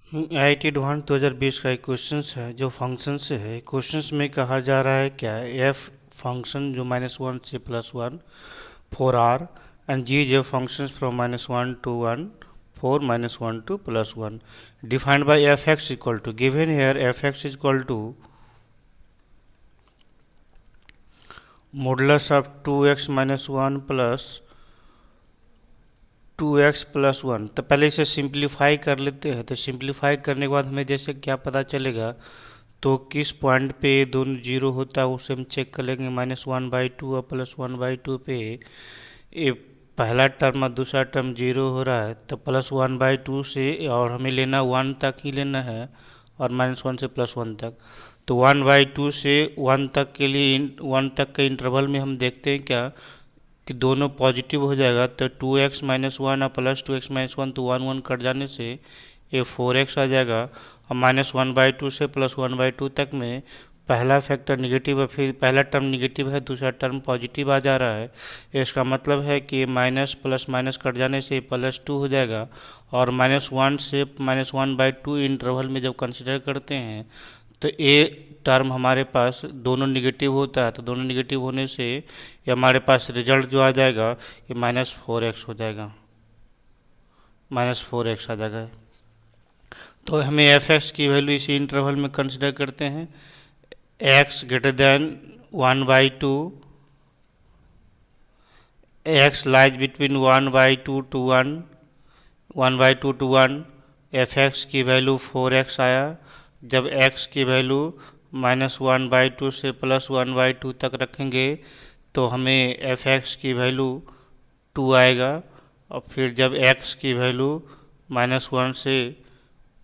IIT advance 2020 का एक question है जो फंक्शन से है। क्वेश्चन में कहा जा रहा है क्या एफ फंक्शन जो -1 से +1 4r एंड जी जो function from -1 to 1 4 -1 to +1 defined by f x equal to given here f x equal to modulus of 2x - 1 plus 2x + 1। तो पहले इसे सिंप्लीफाई कर लेते हैं। तो सिंप्लीफाई करने के बाद हमें जैसे क्या पता चलेगा, तो किस पॉइंट पे दोनों जीरो होता है उसे हम चेक कर लेंगे। -1/2 और +1/2 पे ये पहला टर्म और दूसरा टर्म जीरो हो रहा है, तो +1/2 से, और हमें लेना 1 तक ही लेना है, और -1 से +1 तक। तो 1/2 से 1 तक के लिए 1 तक के इंटरवल में हम देखते हैं क्या कि दोनों पॉजिटिव हो जाएगा। तो 2x - 1 और +2x - 1 तो 1 कट जाने से ये 4x आ जाएगा। और -1/2 से +1/2 तक में पहला फैक्टर निगेटिव है, फिर पहला टर्म निगेटिव है, दूसरा टर्म पॉजिटिव आ जा रहा है। इसका मतलब है कि माइनस प्लस माइनस कट जाने से +2 हो जाएगा। और -1 से -1/2 इंटरवल में जब कंसिडर करते हैं तो ये टर्म हमारे पास दोनों निगेटिव होता है। तो दोनों निगेटिव होने से ये हमारे पास रिजल्ट जो आ जाएगा ये -4x हो जाएगा, -4x आ जाएगा। तो हमें एफ एक्स की वैल्यू इसी इंटरवल में कंसिडर करते हैं। x greater than 1/2, x lies between 1/2 to 1, 1/2 to 1। F x की वैल्यू 4x आया। जब x की वैल्यू -1/2 से +1/2 तक रखेंगे तो हमें एफ एक्स की वैल्यू 2 आएगा। और फिर जब x की वैल्यू -1 से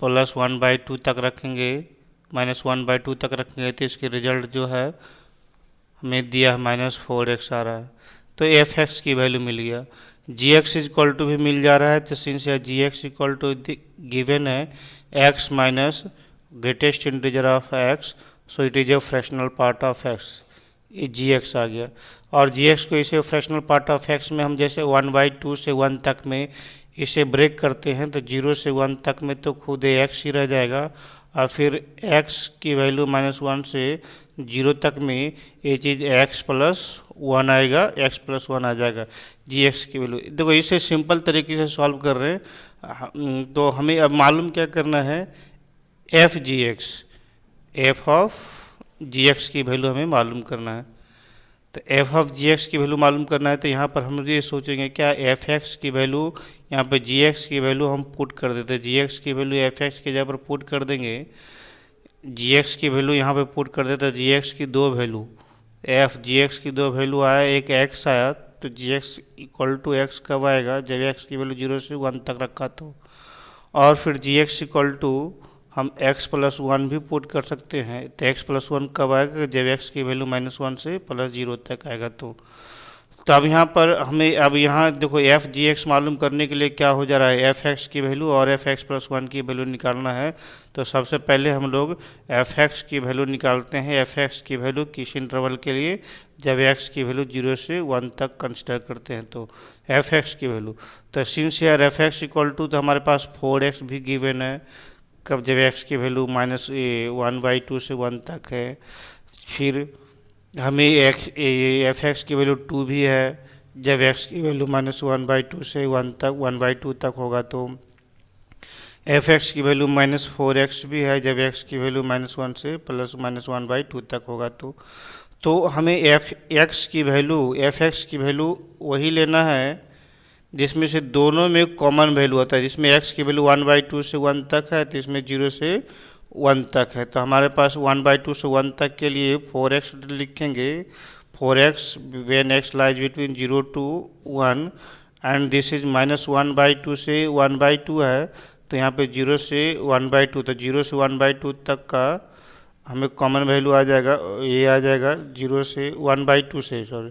+1/2 तक रखेंगे, -1/2 तक रखेंगे तो इसकी रिजल्ट जो है हमें दिया है -4x आ रहा है। तो एफ एक्स की वैल्यू मिल गया। जी एक्स इक्वल टू भी मिल जा रहा है। तो सिंस या जी एक्स इक्वल टू गिवन है x minus greatest integer of x, so it is a fractional part of x। ये जी एक्स आ गया। और जी एक्स को इसे फ्रैक्शनल पार्ट ऑफ x में हम जैसे 1/2 से 1 तक में इसे ब्रेक करते हैं तो 0 से 1 तक में तो खुद x ही रह जाएगा। और फिर x की वैल्यू -1 से 0 तक में ये चीज़ x+1 आएगा, x+1 आ जाएगा। जी एक्स की वैल्यू देखो, इसे सिंपल तरीके से सॉल्व कर रहे हैं। तो हमें अब मालूम क्या करना है, f g x, f of g x की वैल्यू हमें मालूम करना है। तो एफ ऑफ जी एक्स की वैल्यू मालूम करना है तो यहाँ पर हम ये सोचेंगे क्या एफ एक्स की वैल्यू, यहाँ पर जी एक्स की वैल्यू हम पुट कर देते हैं। जी एक्स की वैल्यू एफ एक्स की जगह पर पुट कर देंगे। जी एक्स की वैल्यू यहाँ पे पुट कर देते हैं। जी एक्स की दो वैल्यू, एफ जी एक्स की दो वैल्यू आया, एक एक्स आया। तो जी एक्स इक्वल टू एक्स कब आएगा, जब एक्स की वैल्यू 0 से 1 तक रखा तो। और फिर जी एक्स इक्वल टू हम x+1 भी पुट कर सकते हैं। तो x+1 कब आएगा, जब x की वैल्यू -1 से +0 तक आएगा तो अब यहाँ पर हमें, अब यहाँ देखो एफ जी एक्स मालूम करने के लिए क्या हो जा रहा है, एफ एक्स की वैल्यू और f(x+1) की वैल्यू निकालना है। तो सबसे पहले हम लोग एफ एक्स की वैल्यू निकालते हैं। एफ एक्स की वैल्यू किस इंटरवल के लिए, जब x की वैल्यू 0 से 1 तक कंसिडर करते हैं तो एफ एक्स की वैल्यू। तो सिंस यार एफ एक्स इक्वल टू, तो हमारे पास 4x भी गिवन है, कब जब x की वैल्यू -1/2 से 1 तक है। फिर हमें एफ एक्स की वैल्यू 2 भी है, जब x की वैल्यू -1/2 से 1 तक 1/2 तक होगा। तो एफ एक्स की वैल्यू -4x भी है, जब x की वैल्यू -1 से +(-1/2 तक होगा तो हमें एफ एक्स की वैल्यू वही लेना है जिसमें से दोनों में कॉमन वैल्यू होता है। जिसमें x की वैल्यू 1/2 से 1 तक है तो इसमें 0 से 1 तक है। तो हमारे पास 1/2 से 1 तक के लिए 4x लिखेंगे। 4x when x lies between 0 to 1 and this is -1/2 से 1/2 है। तो यहाँ पे 0 से 1/2, तो 0 से 1/2 तक का हमें कॉमन वैल्यू आ जाएगा, ये आ जाएगा 0 से 1/2 से, सॉरी,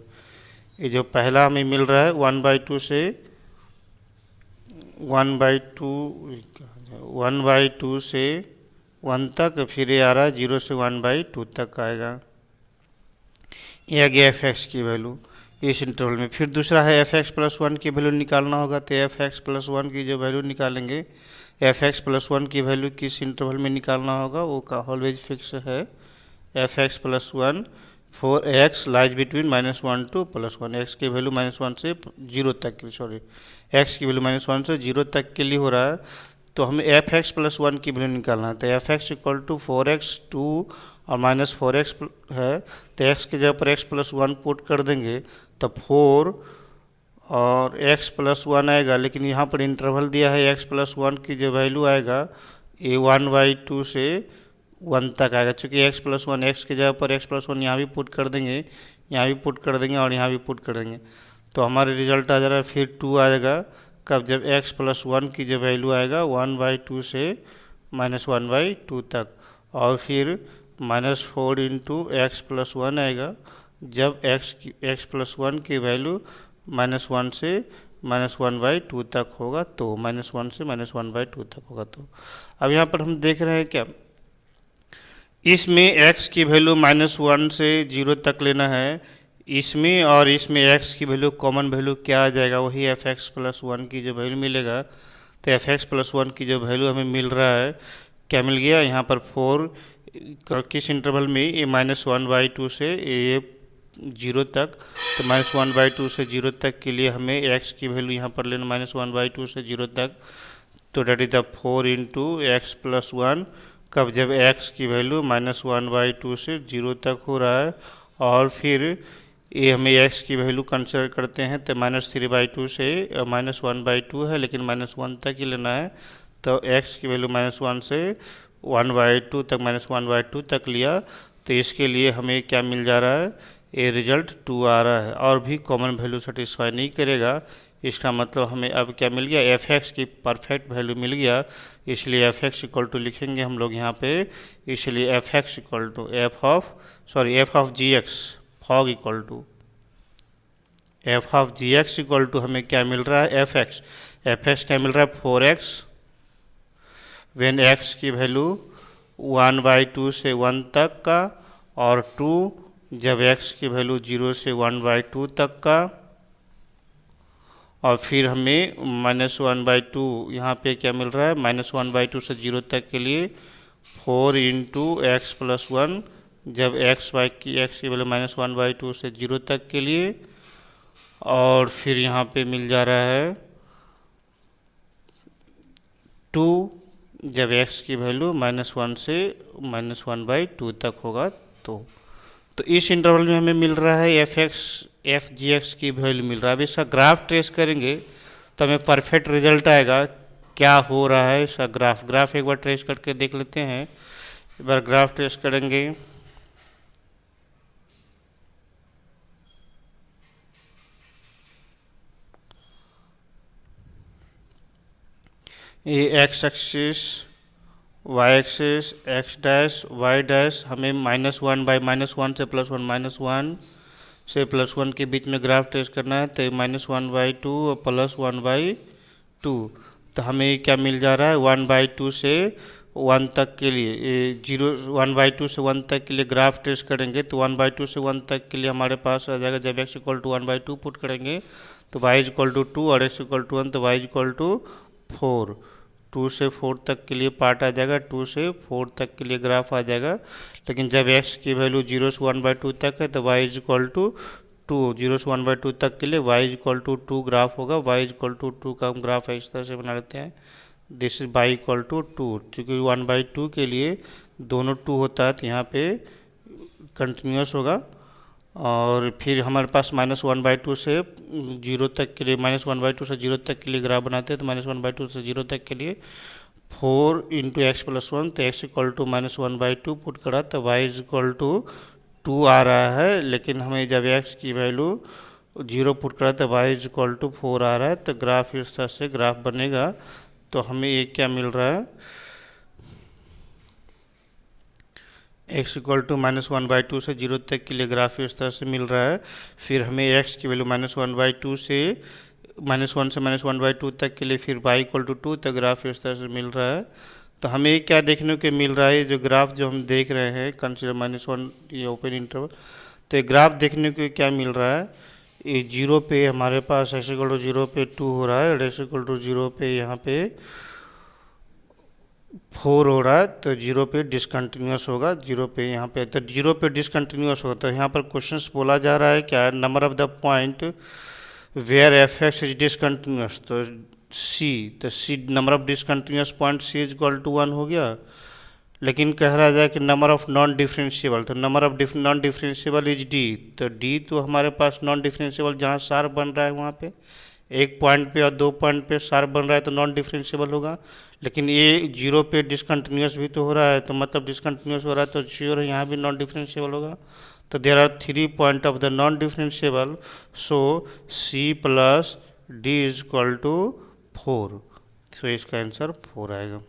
ये जो पहला हमें मिल रहा है 1/2 से 1/2 से 1 तक, फिर ये आ रहा है 0 से 1/2 तक आएगा। ये आ गया एफ एक्स की वैल्यू। इस इंटरवल में। फिर दूसरा है एफ एक्स प्लस वन की वैल्यू निकालना होगा, तो एफ एक्स प्लस वन की जो वैल्यू निकालेंगे, एफ एक्स प्लस वन की वैल्यू किस इंटरवल में निकालना होगा वो का ऑलवेज फिक्स है, f x plus one for x lies between -1 to +1, x की वैल्यू -1 से 0 तक की, सॉरी एक्स की वैल्यू -1 से 0 तक के लिए हो रहा है। तो हमें एफ एक्स प्लस वन की वैल्यू निकालना है, तो F x equal to 4x 2 और -4x है, तो x की जगह पर x प्लस वन पुट कर देंगे तो 4 और x प्लस वन आएगा, लेकिन यहाँ पर इंटरवल दिया है x प्लस वन की जो वैल्यू आएगा ये 1/2 से 1 तक आएगा, चूँकि x प्लस वन, एक्स की जगह पर x प्लस वन यहाँ भी पुट कर देंगे, यहाँ भी पुट कर देंगे और यहाँ भी पुट कर देंगे, तो हमारे रिजल्ट आ जा रहा है फिर 2 आएगा, कब जब x प्लस वन की जो वैल्यू आएगा 1/2 से -1/2 तक, और फिर -4 इंटू एक्स प्लस वन आएगा जब x प्लस वन की वैल्यू -1 से -1/2 तक होगा, तो -1 से -1/2 तक होगा। तो अब यहाँ पर हम देख रहे हैं क्या, इसमें x की वैल्यू -1 से 0 तक लेना है इसमें, और इसमें x की वैल्यू कॉमन वैल्यू क्या आ जाएगा, वही एफ एक्स प्लस वन की जो वैल्यू मिलेगा, तो एफ एक्स प्लस वन की जो वैल्यू हमें मिल रहा है, क्या मिल गया यहाँ पर 4 किस इंटरवल में, ये -1/2 से ये 0 तक, तो -1/2 से 0 तक के लिए हमें x की वैल्यू यहाँ पर लेना -1/2 से 0 तक, तो that is the 4 into x plus one, कब जब x की वैल्यू -1/2 से 0 तक हो रहा है, और फिर ये हमें x की वैल्यू कंसिडर करते हैं तो -3/2 से -1/2 है, लेकिन -1 तक ही लेना है, तो x की वैल्यू -1 से 1/2 तक, -1/2 तक लिया, तो इसके लिए हमें क्या मिल जा रहा है, ये रिजल्ट 2 आ रहा है, और भी कॉमन वैल्यू सेटिस्फाई नहीं करेगा, इसका मतलब हमें अब क्या मिल गया, एफ एक्स की परफेक्ट वैल्यू मिल गया, इसलिए एफ एक्स इक्वल टू लिखेंगे हम लोग यहाँ पे, इसलिए f x equal to f of g x fog equal to f of g x equal to हमें क्या मिल रहा है, एफ एक्स क्या मिल रहा है 4x वेन x की वैल्यू 1/2 से 1 तक का, और 2 जब x की वैल्यू 0 से 1/2 तक का, और फिर हमें -1/2 यहाँ पे क्या मिल रहा है, -1/2 से 0 तक के लिए 4 इंटू एक्स प्लस वन, जब x की वैल्यू -1/2 से 0 तक के लिए, और फिर यहाँ पे मिल जा रहा है 2 जब x की वैल्यू -1 से -1/2 तक होगा, तो इस इंटरवल में हमें मिल रहा है एफ जी एक्स की वैल्यू मिल रहा है। अब इसका ग्राफ ट्रेस करेंगे तो हमें परफेक्ट रिजल्ट आएगा, क्या हो रहा है इसका ग्राफ एक बार ट्रेस करके देख लेते हैं, एक बार ग्राफ ट्रेस करेंगे, ये x axis, y axis, x dash, y dash, हमें -1 से +1 से +1 के बीच में ग्राफ ट्रेस करना है, तो -1/2 और +1/2, तो हमें क्या मिल जा रहा है 1/2 से 1 तक के लिए, 1/2 से 1 तक के लिए ग्राफ ट्रेस करेंगे, तो 1/2 से 1 तक के लिए हमारे पास आ जाएगा, जब x इक्वल टू 1/2 पुट करेंगे तो y इक्वल टू 2 और x इक्वल टू 1, तो y इक्वल टू 4, 2 से 4 तक के लिए पार्ट आ जाएगा, 2 से 4 तक के लिए ग्राफ आ जाएगा, लेकिन जब x की वैल्यू 0 से 1/2 तक है तो y इक्वल टू 2, 0 से 1/2 तक के लिए y इक्वल टू 2 ग्राफ होगा, y इक्वल टू 2 का हम ग्राफ इस तरह से बना लेते हैं, this is y equal to 2, क्योंकि 1/2 के लिए दोनों 2 होता है, तो यहाँ पे कंटिन्यूस होगा, और फिर हमारे पास -1/2 से 0 तक के लिए, -1/2 से 0 तक के लिए ग्राफ बनाते हैं, तो -1/2 से 0 तक के लिए 4 इंटू एक्स प्लस वन, तो x इक्वल टू -1/2 पुट करा तो y इक्वल टू 2 आ रहा है, लेकिन हमें जब x की वैल्यू 0 पुट करा तो y इक्वल टू 4 आ रहा है, तो ग्राफ इस तरह से ग्राफ बनेगा, तो हमें ये क्या मिल रहा है, x इक्वल टू -1/2 से 0 तक के लिए ग्राफ इस तरह से मिल रहा है, फिर हमें x की वैल्यू -1/2 से -1 से -1/2 तक के लिए फिर y इक्वल टू 2 तक ग्राफ इस तरह से मिल रहा है, तो हमें क्या देखने को मिल रहा है, जो ग्राफ जो हम देख रहे हैं कंसिडर -1 ये ओपन इंटरवल, तो ये ग्राफ देखने को क्या मिल रहा है, ये जीरो पे हमारे पास एक्स इक्वल टू जीरो पे 2 हो रहा है और एक्स इक्वल टू जीरो पे यहाँ पे 4 हो रहा है, तो जीरो पे डिसकंटिन्यूस होगा, जीरो पे यहाँ पे, तो जीरो पे डिसकंटिन्यूस होगा। तो यहाँ पर क्वेश्चन बोला जा रहा है क्या, number of the point where f x is discontinuous, तो सी, तो c number of discontinuous point c is equal to 1 हो गया। लेकिन कह रहा है कि नंबर ऑफ नॉन डिफरेंशिएबल, तो number of non differentiable is d, तो डी तो हमारे पास नॉन डिफरेंशिएबल जहाँ सार बन रहा है वहाँ पे एक पॉइंट पे और दो पॉइंट पे सार बन रहा है तो नॉन डिफरेंशिएबल होगा। लेकिन ये जीरो पे डिसकंटिन्यूस भी तो हो रहा है, तो मतलब डिसकंटिन्यूस हो रहा है तो श्योर यहाँ भी नॉन डिफरेंशिएबल होगा। तो there are 3 point of the non differentiable, so c plus d is equal to 4, so इसका आंसर 4 आएगा।